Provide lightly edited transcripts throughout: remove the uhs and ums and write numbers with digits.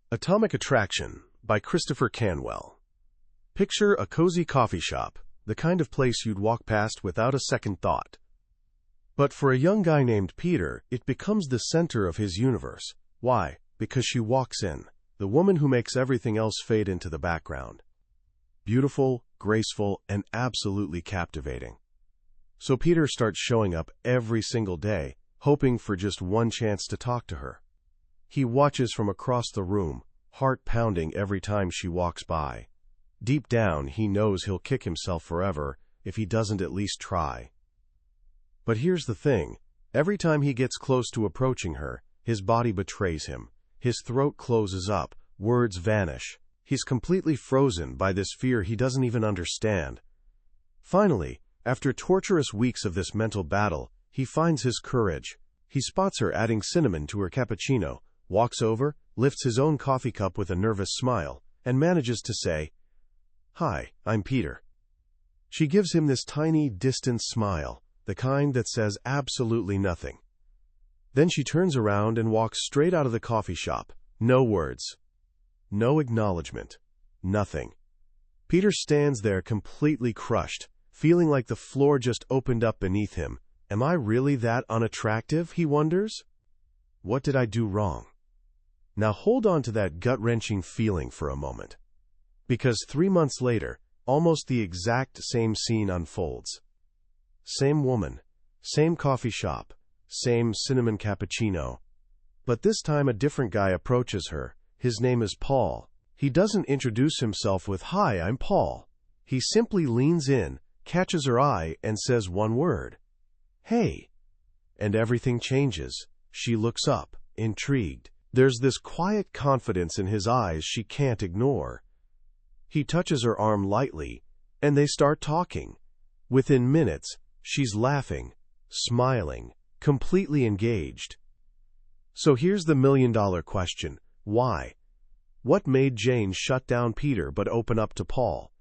Atomic Attraction by Christopher Canwell. Picture a cozy coffee shop, the kind of place you'd walk past without a second thought. But for a young guy named Peter, it becomes the center of his universe. Why? Because she walks in, the woman who makes everything else fade into the background. Beautiful, graceful, and absolutely captivating. So Peter starts showing up every single day, hoping for just one chance to talk to her. He watches from across the room, heart pounding every time she walks by. Deep down, he knows he'll kick himself forever if he doesn't at least try. But here's the thing. Every time he gets close to approaching her, his body betrays him. His throat closes up, words vanish. He's completely frozen by this fear he doesn't even understand. Finally, after torturous weeks of this mental battle, he finds his courage. He spots her adding cinnamon to her cappuccino, walks over, lifts his own coffee cup with a nervous smile, and manages to say, "Hi, I'm Peter." She gives him this tiny, distant smile, the kind that says absolutely nothing. Then she turns around and walks straight out of the coffee shop. No words. No acknowledgement. Nothing. Peter stands there completely crushed, feeling like the floor just opened up beneath him. Am I really that unattractive, he wonders? What did I do wrong? Now hold on to that gut-wrenching feeling for a moment. Because 3 months later, almost the exact same scene unfolds. Same woman, same coffee shop, same cinnamon cappuccino. But this time a different guy approaches her. His name is Paul. He doesn't introduce himself with, "Hi, I'm Paul." He simply leans in, catches her eye, and says one word. "Hey." And everything changes. She looks up, intrigued. There's this quiet confidence in his eyes she can't ignore. He touches her arm lightly, and they start talking. Within minutes, she's laughing, smiling, completely engaged. So here's the million-dollar question. Why? What made Jane shut down Peter but open up to Paul?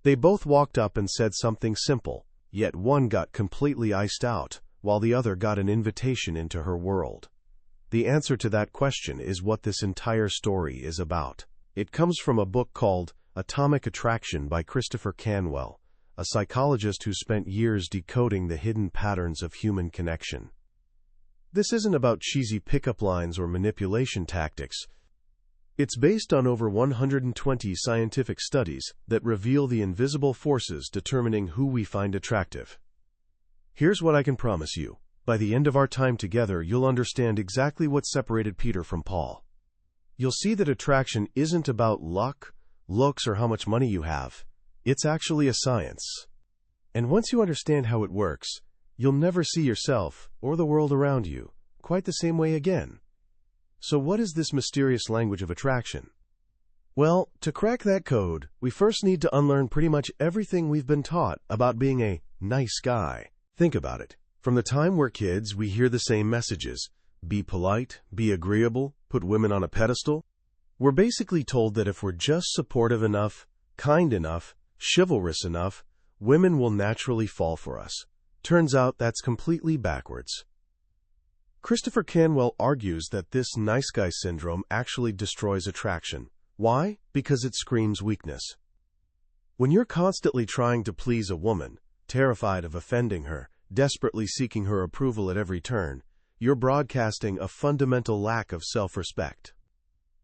They both walked up and said something simple, yet one got completely iced out, while the other got an invitation into her world. The answer to that question is what this entire story is about. It comes from a book called Atomic Attraction by Christopher Canwell, a psychologist who spent years decoding the hidden patterns of human connection. This isn't about cheesy pickup lines or manipulation tactics. It's based on over 120 scientific studies that reveal the invisible forces determining who we find attractive. Here's what I can promise you. By the end of our time together, you'll understand exactly what separated Peter from Paul. You'll see that attraction isn't about luck, looks, or how much money you have. It's actually a science. And once you understand how it works, you'll never see yourself or the world around you quite the same way again. So what is this mysterious language of attraction? Well, to crack that code, we first need to unlearn pretty much everything we've been taught about being a nice guy. Think about it. From the time we're kids, we hear the same messages. Be polite, be agreeable, put women on a pedestal. We're basically told that if we're just supportive enough, kind enough, chivalrous enough, women will naturally fall for us. Turns out that's completely backwards. Christopher Canwell argues that this nice guy syndrome actually destroys attraction. Why? Because it screams weakness. When you're constantly trying to please a woman, terrified of offending her, desperately seeking her approval at every turn, you're broadcasting a fundamental lack of self-respect.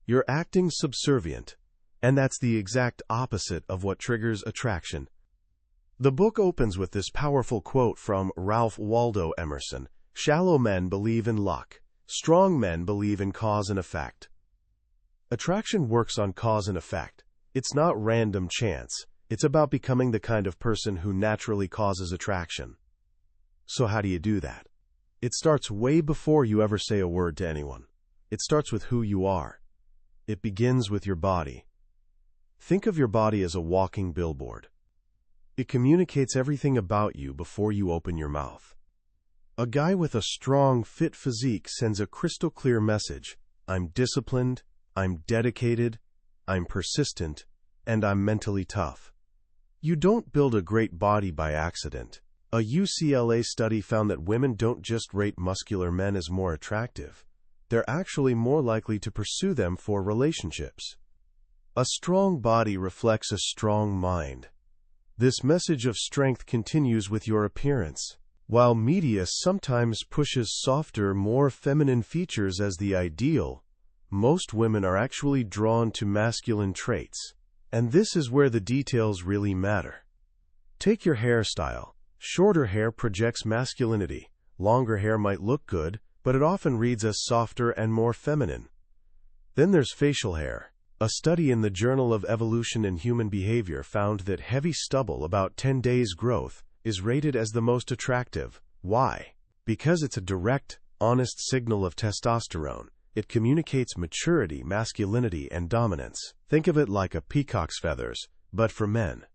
You're acting subservient, and that's the exact opposite of what triggers attraction. The book opens with this powerful quote from Ralph Waldo Emerson: "Shallow men believe in luck. Strong men believe in cause and effect." Attraction works on cause and effect. It's not random chance. It's about becoming the kind of person who naturally causes attraction. So how do you do that? It starts way before you ever say a word to anyone. It starts with who you are. It begins with your body. Think of your body as a walking billboard. It communicates everything about you before you open your mouth. A guy with a strong, fit physique sends a crystal-clear message. I'm disciplined, I'm dedicated, I'm persistent, and I'm mentally tough. You don't build a great body by accident. A UCLA study found that women don't just rate muscular men as more attractive. they're actually more likely to pursue them for relationships. A strong body reflects a strong mind. This message of strength continues with your appearance. While media sometimes pushes softer, more feminine features as the ideal, most women are actually drawn to masculine traits. And this is where the details really matter. Take your hairstyle. Shorter hair projects masculinity. Longer hair might look good, but it often reads as softer and more feminine. Then there's facial hair. A study in the Journal of Evolution and Human Behavior found that heavy stubble, about 10 days growth, is rated as the most attractive. Why? Because it's a direct, honest signal of testosterone. It communicates maturity, masculinity, and dominance. Think of it like a peacock's feathers, but for men.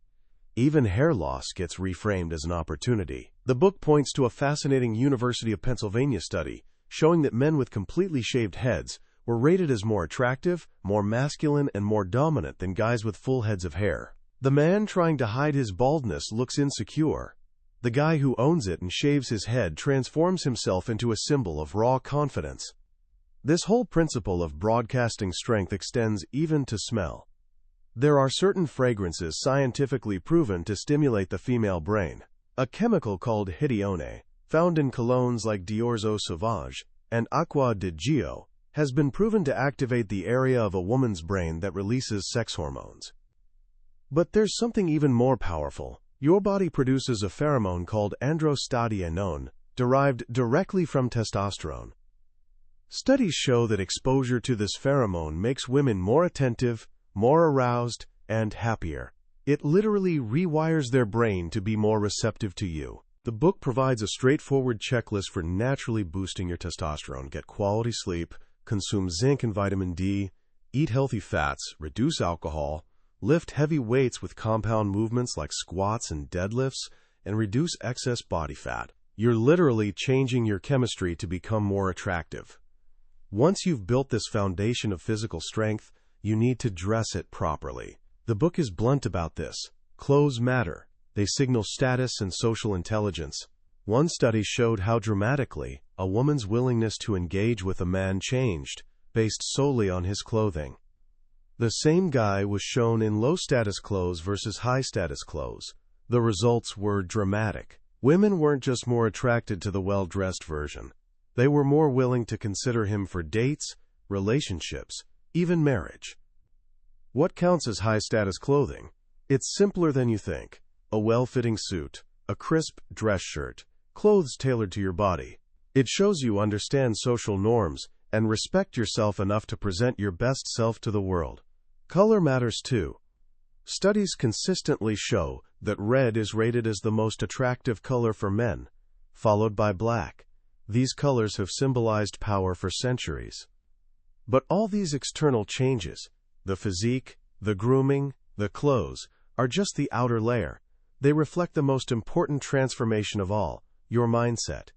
Even hair loss gets reframed as an opportunity. The book points to a fascinating University of Pennsylvania study showing that men with completely shaved heads were rated as more attractive, more masculine, and more dominant than guys with full heads of hair. The man trying to hide his baldness looks insecure. The guy who owns it and shaves his head transforms himself into a symbol of raw confidence. This whole principle of broadcasting strength extends even to smell. There are certain fragrances scientifically proven to stimulate the female brain. A chemical called hedione, found in colognes like Dior's Eau Sauvage and Acqua di Gio, has been proven to activate the area of a woman's brain that releases sex hormones. But there's something even more powerful. Your body produces a pheromone called androstenedione, derived directly from testosterone. Studies show that exposure to this pheromone makes women more attentive, more aroused, and happier. It literally rewires their brain to be more receptive to you. The book provides a straightforward checklist for naturally boosting your testosterone. Get quality sleep, consume zinc and vitamin D, eat healthy fats, reduce alcohol, lift heavy weights with compound movements like squats and deadlifts, and reduce excess body fat. You're literally changing your chemistry to become more attractive. Once you've built this foundation of physical strength, you need to dress it properly. The book is blunt about this. Clothes matter. They signal status and social intelligence. One study showed how dramatically a woman's willingness to engage with a man changed based solely on his clothing. The same guy was shown in low-status clothes versus high-status clothes. The results were dramatic. Women weren't just more attracted to the well-dressed version. They were more willing to consider him for dates, relationships, even marriage. What counts as high-status clothing? It's simpler than you think. A well-fitting suit, a crisp dress shirt, clothes tailored to your body. It shows you understand social norms and respect yourself enough to present your best self to the world. Color matters too. Studies consistently show that red is rated as the most attractive color for men, followed by black. These colors have symbolized power for centuries. But all these external changes, the physique, the grooming, the clothes, are just the outer layer. They reflect the most important transformation of all, your mindset.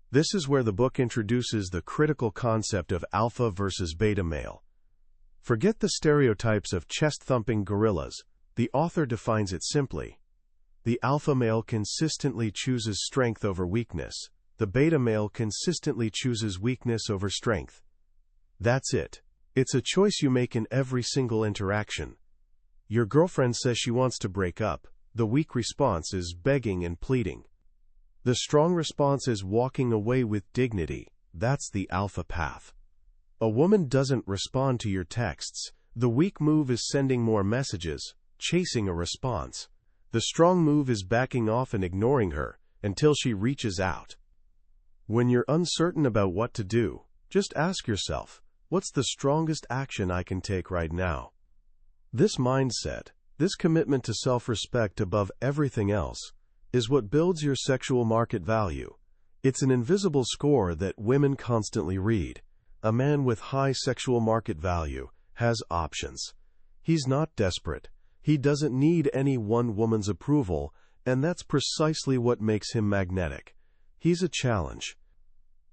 This is where the book introduces the critical concept of alpha versus beta male. Forget the stereotypes of chest-thumping gorillas. The author defines it simply. The alpha male consistently chooses strength over weakness. The beta male consistently chooses weakness over strength. That's it. It's a choice you make in every single interaction. Your girlfriend says she wants to break up. The weak response is begging and pleading. The strong response is walking away with dignity. That's the alpha path. A woman doesn't respond to your texts. The weak move is sending more messages, chasing a response. The strong move is backing off and ignoring her until she reaches out. When you're uncertain about what to do, just ask yourself, what's the strongest action I can take right now? This mindset, this commitment to self-respect above everything else, is what builds your sexual market value. It's an invisible score that women constantly read. A man with high sexual market value has options. He's not desperate. He doesn't need any one woman's approval, and that's precisely what makes him magnetic. He's a challenge.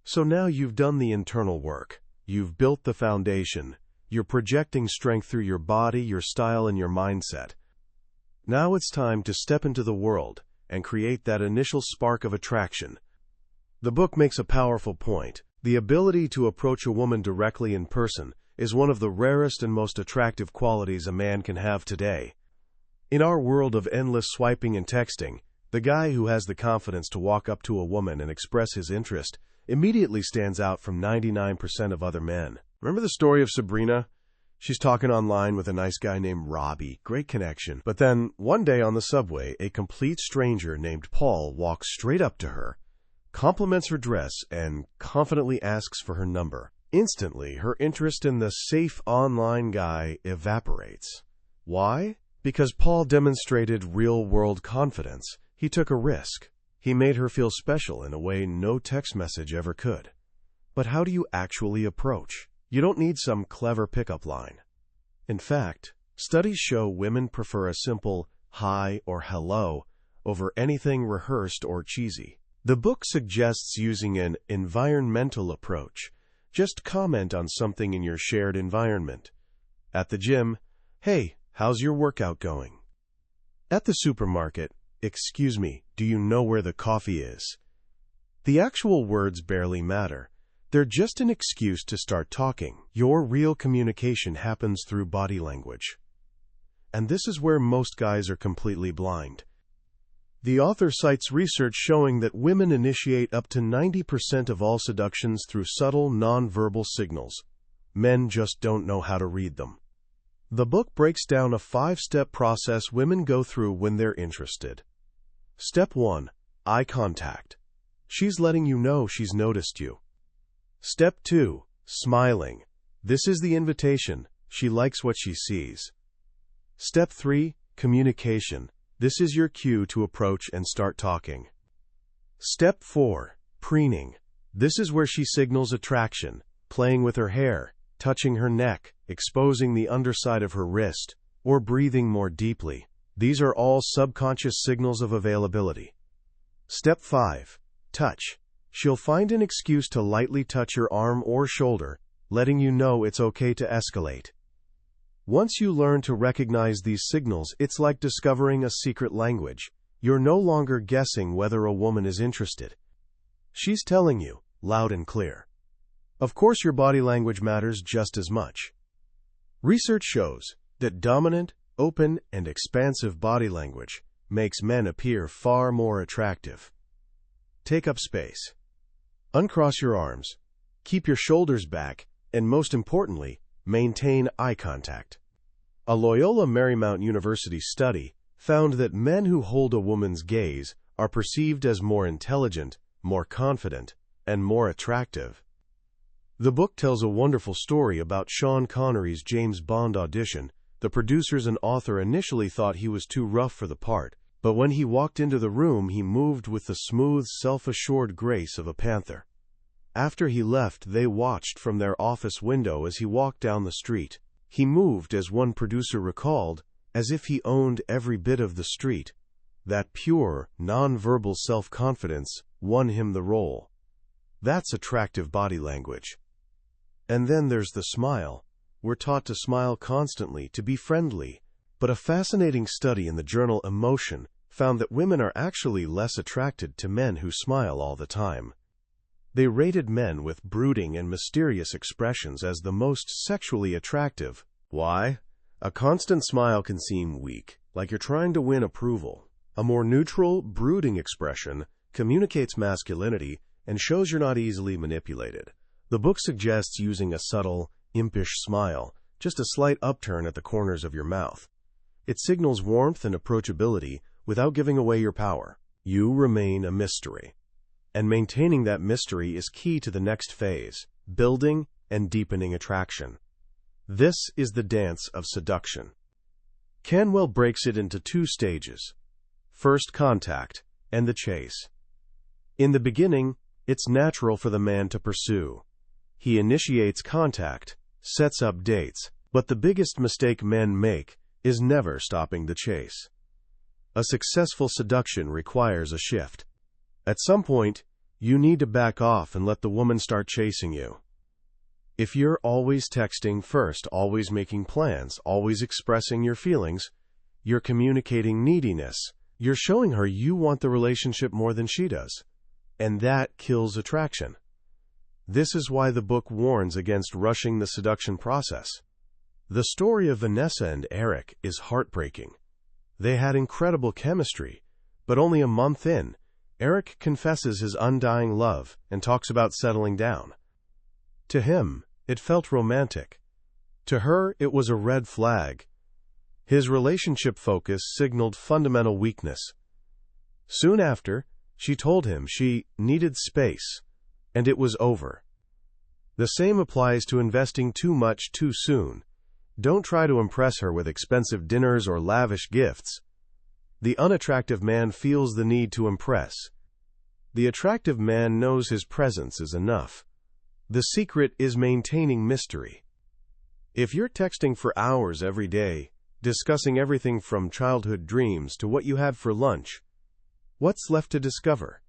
So now you've done the internal work. You've built the foundation. You're projecting strength through your body, your style, and your mindset. Now it's time to step into the world and create that initial spark of attraction. The book makes a powerful point. The ability to approach a woman directly in person is one of the rarest and most attractive qualities a man can have today. In our world of endless swiping and texting, the guy who has the confidence to walk up to a woman and express his interest immediately stands out from 99% of other men. Remember the story of Sabrina? She's talking online with a nice guy named Robbie. Great connection. But then, one day on the subway, a complete stranger named Paul walks straight up to her, compliments her dress, and confidently asks for her number. Instantly, her interest in the safe online guy evaporates. Why? Because Paul demonstrated real-world confidence. He took a risk. He made her feel special in a way no text message ever could. But how do you actually approach? You don't need some clever pickup line. In fact, studies show women prefer a simple hi or hello over anything rehearsed or cheesy. The book suggests using an environmental approach. Just comment on something in your shared environment. At the gym, hey, how's your workout going? At the supermarket, excuse me, do you know where the coffee is? The actual words barely matter. They're just an excuse to start talking. Your real communication happens through body language. And this is where most guys are completely blind. The author cites research showing that women initiate up to 90% of all seductions through subtle, non-verbal signals. Men just don't know how to read them. The book breaks down a 5-step process women go through when they're interested. Step 1. Eye contact. She's letting you know she's noticed you. Step 2. Smiling. This is the invitation. She likes what she sees. Step 3. Communication. This is your cue to approach and start talking. Step 4. Preening. This is where she signals attraction, playing with her hair, touching her neck, exposing the underside of her wrist, or breathing more deeply. These are all subconscious signals of availability. Step 5. Touch. She'll find an excuse to lightly touch your arm or shoulder, letting you know it's okay to escalate. Once you learn to recognize these signals, it's like discovering a secret language. You're no longer guessing whether a woman is interested. She's telling you, loud and clear. Of course, your body language matters just as much. Research shows that dominant, open, and expansive body language makes men appear far more attractive. Take up space. Uncross your arms. Keep your shoulders back, and most importantly, maintain eye contact. A Loyola Marymount University study found that men who hold a woman's gaze are perceived as more intelligent, more confident, and more attractive. The book tells a wonderful story about Sean Connery's James Bond audition. The producers and author initially thought he was too rough for the part, but when he walked into the room, he moved with the smooth, self-assured grace of a panther. After he left, they watched from their office window as he walked down the street. He moved, as one producer recalled, as if he owned every bit of the street. That pure, non-verbal self-confidence won him the role. That's attractive body language. And then there's the smile. We're taught to smile constantly, to be friendly. But a fascinating study in the journal Emotion found that women are actually less attracted to men who smile all the time. They rated men with brooding and mysterious expressions as the most sexually attractive. Why? A constant smile can seem weak, like you're trying to win approval. A more neutral, brooding expression communicates masculinity and shows you're not easily manipulated. The book suggests using a subtle, impish smile, just a slight upturn at the corners of your mouth. It signals warmth and approachability without giving away your power. You remain a mystery. And maintaining that mystery is key to the next phase, building and deepening attraction. This is the dance of seduction. Canwell breaks it into 2 stages: first contact and the chase. In the beginning, it's natural for the man to pursue. He initiates contact, sets up dates, but the biggest mistake men make is never stopping the chase. A successful seduction requires a shift. At some point, you need to back off and let the woman start chasing you. If you're always texting first, always making plans, always expressing your feelings, you're communicating neediness. You're showing her you want the relationship more than she does. And that kills attraction. This is why the book warns against rushing the seduction process. The story of Vanessa and Eric is heartbreaking. They had incredible chemistry, but only a month in, Eric confesses his undying love and talks about settling down. To him, it felt romantic. To her, it was a red flag. His relationship focus signaled fundamental weakness. Soon after, she told him she needed space, and it was over. The same applies to investing too much too soon. Don't try to impress her with expensive dinners or lavish gifts. The unattractive man feels the need to impress. The attractive man knows his presence is enough. The secret is maintaining mystery. If you're texting for hours every day, discussing everything from childhood dreams to what you had for lunch, what's left to discover?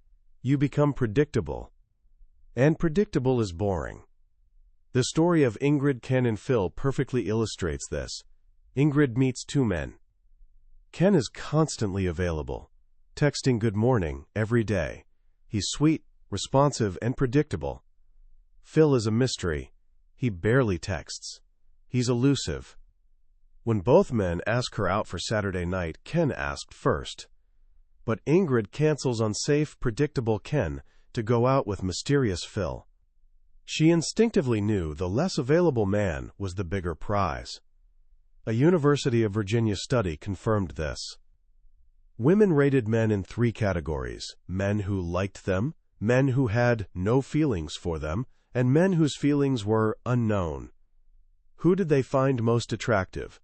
You become predictable. And predictable is boring. The story of Ingrid, Ken, and Phil perfectly illustrates this. Ingrid meets two men. Ken is constantly available, texting good morning every day. He's sweet, responsive, and predictable. Phil is a mystery. He barely texts. He's elusive. When both men ask her out for Saturday night, Ken asked first. But Ingrid cancels on safe, predictable Ken to go out with mysterious Phil. She instinctively knew the less available man was the bigger prize. A University of Virginia study confirmed this. Women rated men in 3 categories: men who liked them, men who had no feelings for them, and men whose feelings were unknown. Who did they find most attractive?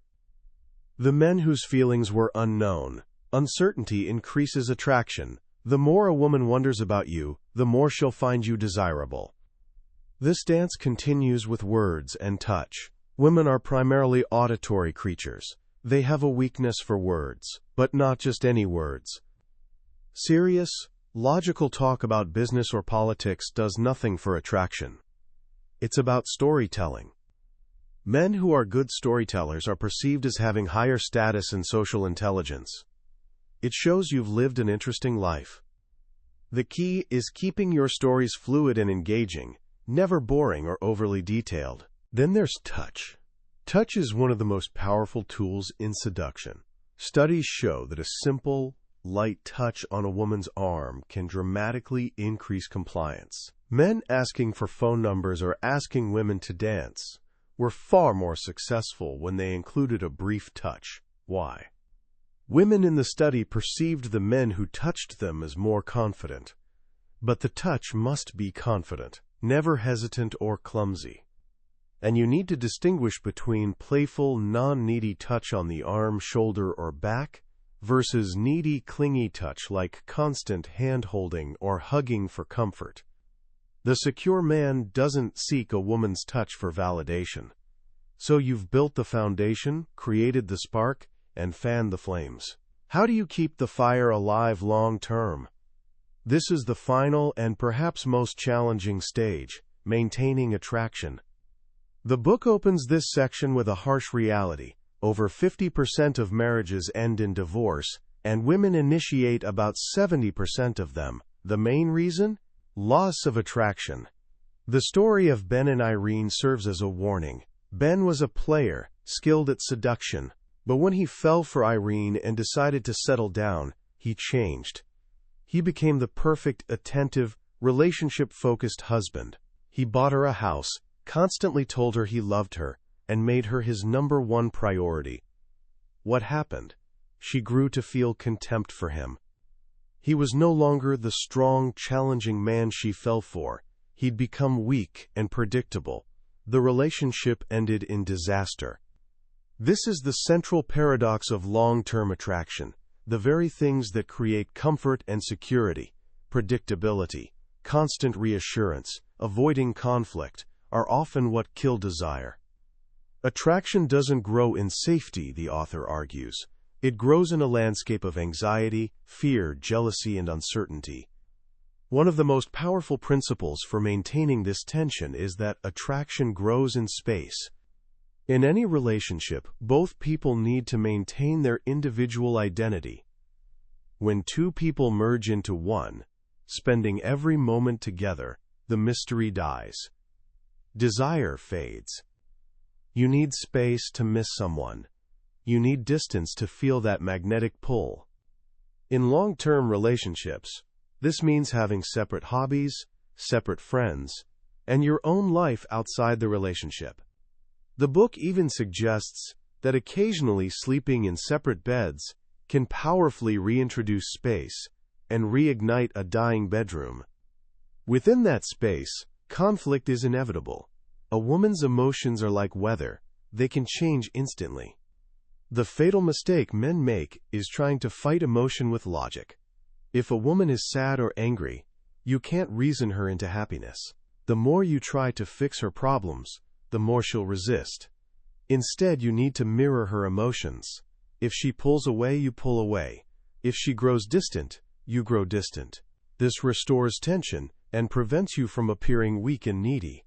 The men whose feelings were unknown. Uncertainty increases attraction. The more a woman wonders about you, the more she'll find you desirable. This dance continues with words and touch. Women are primarily auditory creatures. They have a weakness for words, but not just any words. Serious, logical talk about business or politics does nothing for attraction. It's about storytelling. Men who are good storytellers are perceived as having higher status and social intelligence. It shows you've lived an interesting life. The key is keeping your stories fluid and engaging, never boring or overly detailed. Then there's touch. Touch is one of the most powerful tools in seduction. Studies show that a simple, light touch on a woman's arm can dramatically increase compliance. Men asking for phone numbers or asking women to dance were far more successful when they included a brief touch. Why? Women in the study perceived the men who touched them as more confident. But the touch must be confident, never hesitant or clumsy. And you need to distinguish between playful, non-needy touch on the arm, shoulder, or back versus needy, clingy touch like constant hand-holding or hugging for comfort. The secure man doesn't seek a woman's touch for validation. So you've built the foundation, created the spark, and fanned the flames. How do you keep the fire alive long-term? This is the final and perhaps most challenging stage, maintaining attraction. The book opens this section with a harsh reality. Over 50% of marriages end in divorce, and women initiate about 70% of them. The main reason? Loss of attraction. The story of Ben and Irene serves as a warning. Ben was a player, skilled at seduction, but when he fell for Irene and decided to settle down, he changed. He became the perfect, attentive, relationship-focused husband. He bought her a house, constantly told her he loved her, and made her his #1 priority. What happened? She grew to feel contempt for him. He was no longer the strong, challenging man she fell for. He'd become weak and predictable. The relationship ended in disaster. This is the central paradox of long-term attraction. The very things that create comfort and security, predictability, constant reassurance, avoiding conflict, are often what kill desire. Attraction doesn't grow in safety, the author argues. It grows in a landscape of anxiety, fear, jealousy, and uncertainty. One of the most powerful principles for maintaining this tension is that attraction grows in space. In any relationship, both people need to maintain their individual identity. When two people merge into one, spending every moment together, the mystery dies. Desire fades. You need space to miss someone. You need distance to feel that magnetic pull. In long-term relationships, this means having separate hobbies, separate friends, and your own life outside the relationship. The book even suggests that occasionally sleeping in separate beds can powerfully reintroduce space and reignite a dying bedroom. Within that space, conflict is inevitable. A woman's emotions are like weather, they can change instantly. The fatal mistake men make is trying to fight emotion with logic. If a woman is sad or angry, you can't reason her into happiness. The more you try to fix her problems, the more she'll resist. Instead, you need to mirror her emotions. If she pulls away, you pull away. If she grows distant, you grow distant. This restores tension and prevents you from appearing weak and needy.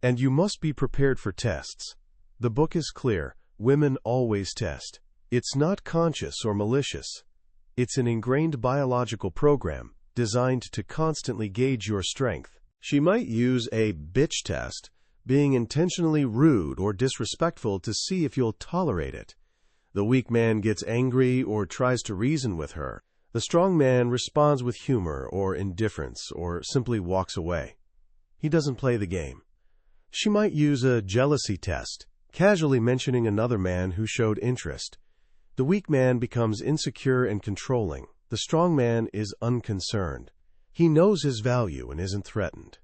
And you must be prepared for tests. The book is clear. Women always test. It's not conscious or malicious. It's an ingrained biological program designed to constantly gauge your strength. She might use a bitch test, being intentionally rude or disrespectful to see if you'll tolerate it. The weak man gets angry or tries to reason with her. The strong man responds with humor or indifference or simply walks away. He doesn't play the game. She might use a jealousy test, casually mentioning another man who showed interest. The weak man becomes insecure and controlling. The strong man is unconcerned. He knows his value and isn't threatened.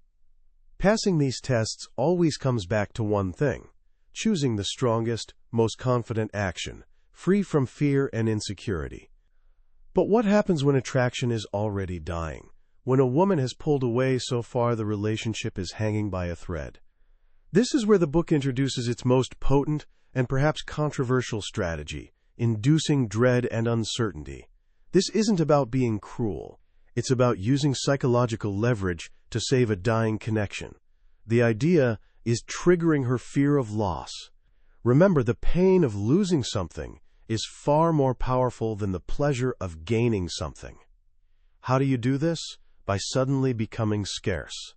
Passing these tests always comes back to one thing: choosing the strongest, most confident action, free from fear and insecurity. But what happens when attraction is already dying? When a woman has pulled away so far the relationship is hanging by a thread? This is where the book introduces its most potent and perhaps controversial strategy: inducing dread and uncertainty. This isn't about being cruel. It's about using psychological leverage to save a dying connection. The idea is triggering her fear of loss. Remember, the pain of losing something is far more powerful than the pleasure of gaining something. How do you do this? By suddenly becoming scarce.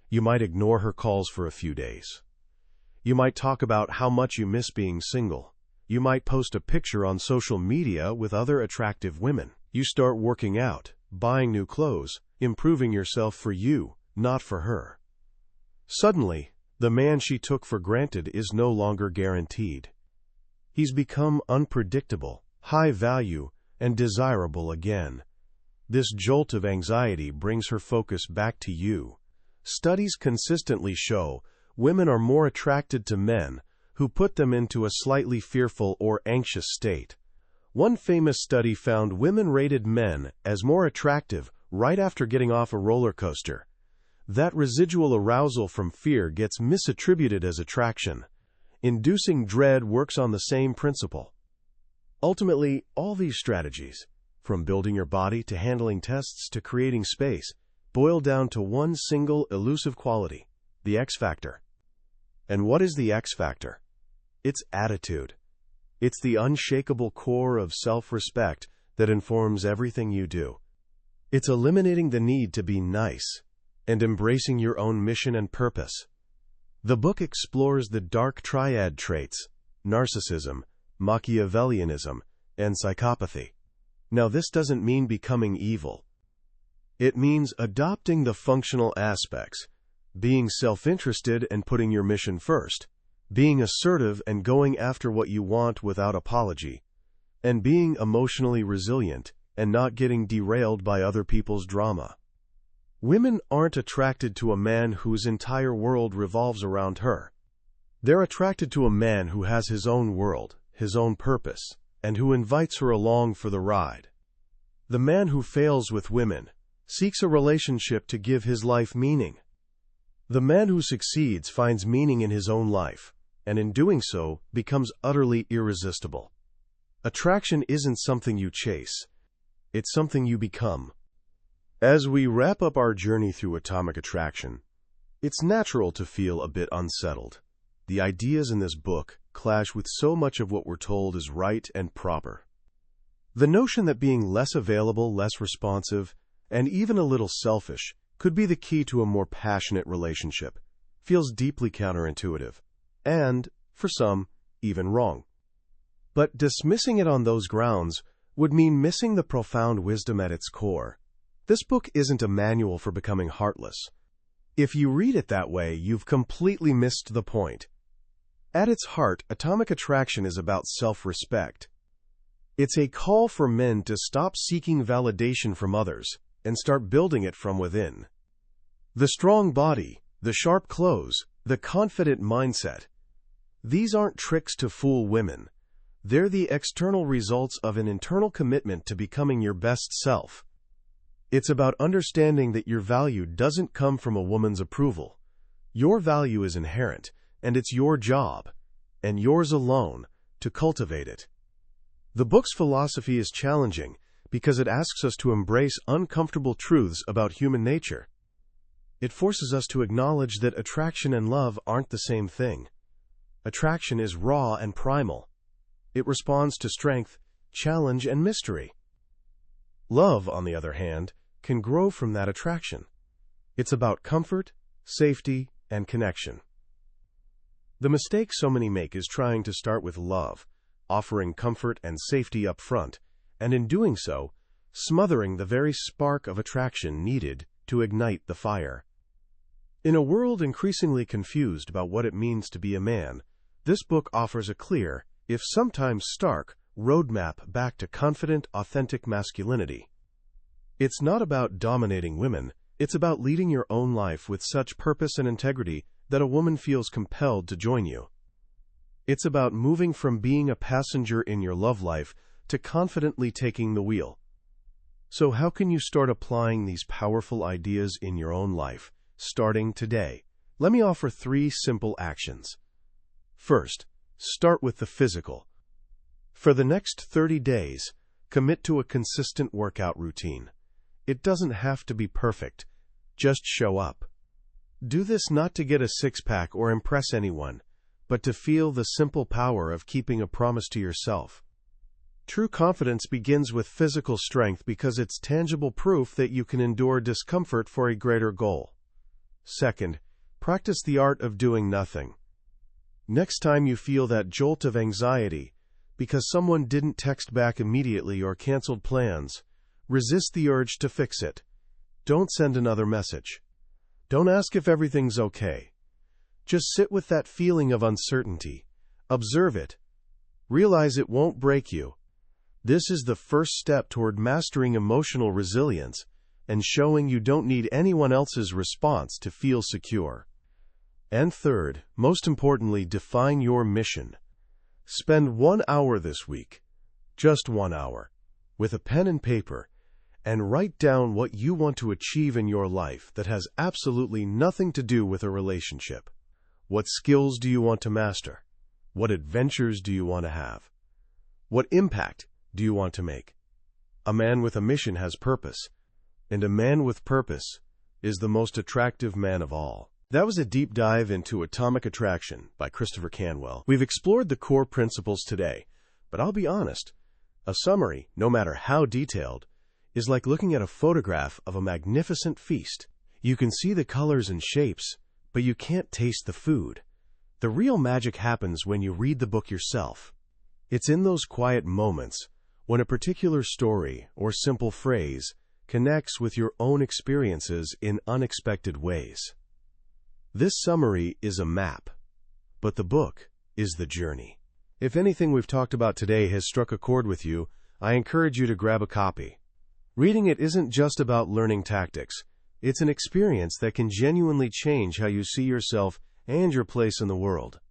You might ignore her calls for a few days. You might talk about how much you miss being single. You might post a picture on social media with other attractive women. You start working out, buying new clothes, improving yourself for you, not for her. Suddenly, the man she took for granted is no longer guaranteed. He's become unpredictable, high value, and desirable again. This jolt of anxiety brings her focus back to you. Studies consistently show women are more attracted to men who put them into a slightly fearful or anxious state. One famous study found women rated men as more attractive right after getting off a roller coaster. That residual arousal from fear gets misattributed as attraction. Inducing dread works on the same principle. Ultimately, all these strategies, from building your body to handling tests to creating space, boil down to one single elusive quality: the X factor. And what is the X factor? It's attitude. It's the unshakable core of self-respect that informs everything you do. It's eliminating the need to be nice and embracing your own mission and purpose. The book explores the dark triad traits: narcissism, Machiavellianism, and psychopathy. Now, this doesn't mean becoming evil. It means adopting the functional aspects, being self-interested and putting your mission first, being assertive and going after what you want without apology, and being emotionally resilient and not getting derailed by other people's drama. Women aren't attracted to a man whose entire world revolves around her. They're attracted to a man who has his own world, his own purpose, and who invites her along for the ride. The man who fails with women seeks a relationship to give his life meaning. The man who succeeds finds meaning in his own life, and in doing so becomes utterly irresistible. Attraction isn't something you chase. It's something you become. As we wrap up our journey through atomic attraction, it's natural to feel a bit unsettled. The ideas in this book clash with so much of what we're told is right and proper. The notion that being less available, less responsive, and even a little selfish could be the key to a more passionate relationship, feels deeply counterintuitive, and, for some, even wrong. But dismissing it on those grounds would mean missing the profound wisdom at its core. This book isn't a manual for becoming heartless. If you read it that way, you've completely missed the point. At its heart, Atomic Attraction is about self-respect. It's a call for men to stop seeking validation from others and start building it from within. The strong body, the sharp clothes, the confident mindset. These aren't tricks to fool women. They're the external results of an internal commitment to becoming your best self. It's about understanding that your value doesn't come from a woman's approval. Your value is inherent, and it's your job, and yours alone, to cultivate it. The book's philosophy is challenging because it asks us to embrace uncomfortable truths about human nature. It forces us to acknowledge that attraction and love aren't the same thing. Attraction is raw and primal. It responds to strength, challenge, and mystery. Love, on the other hand, can grow from that attraction. It's about comfort, safety, and connection. The mistake so many make is trying to start with love, offering comfort and safety up front, and in doing so, smothering the very spark of attraction needed to ignite the fire. In a world increasingly confused about what it means to be a man, this book offers a clear, if sometimes stark, roadmap back to confident, authentic masculinity. It's not about dominating women, it's about leading your own life with such purpose and integrity that a woman feels compelled to join you. It's about moving from being a passenger in your love life to confidently taking the wheel. So how can you start applying these powerful ideas in your own life, starting today? Let me offer 3 simple actions. First, start with the physical. For the next 30 days, commit to a consistent workout routine. It doesn't have to be perfect. Just show up. Do this not to get a six-pack or impress anyone, but to feel the simple power of keeping a promise to yourself. True confidence begins with physical strength because it's tangible proof that you can endure discomfort for a greater goal. Second, practice the art of doing nothing. Next time you feel that jolt of anxiety because someone didn't text back immediately or canceled plans, resist the urge to fix it. Don't send another message. Don't ask if everything's okay. Just sit with that feeling of uncertainty. Observe it. Realize it won't break you. This is the first step toward mastering emotional resilience and showing you don't need anyone else's response to feel secure. And third, most importantly, define your mission. Spend 1 hour this week, just 1 hour, with a pen and paper, and write down what you want to achieve in your life that has absolutely nothing to do with a relationship. What skills do you want to master? What adventures do you want to have? What impact do you want to make? A man with a mission has purpose, and a man with purpose is the most attractive man of all. That was a deep dive into Atomic Attraction by Christopher Canwell. We've explored the core principles today, but I'll be honest, a summary, no matter how detailed, is like looking at a photograph of a magnificent feast. You can see the colors and shapes, but you can't taste the food. The real magic happens when you read the book yourself. It's in those quiet moments when a particular story or simple phrase connects with your own experiences in unexpected ways. This summary is a map, but the book is the journey. If anything we've talked about today has struck a chord with you, I encourage you to grab a copy. Reading it isn't just about learning tactics. It's an experience that can genuinely change how you see yourself and your place in the world.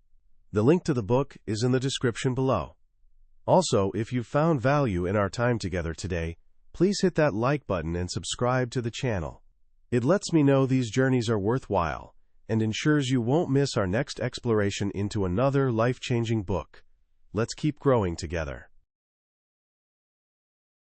The link to the book is in the description below. Also, if you found value in our time together today, please hit that like button and subscribe to the channel. It lets me know these journeys are worthwhile and ensures you won't miss our next exploration into another life-changing book. Let's keep growing together.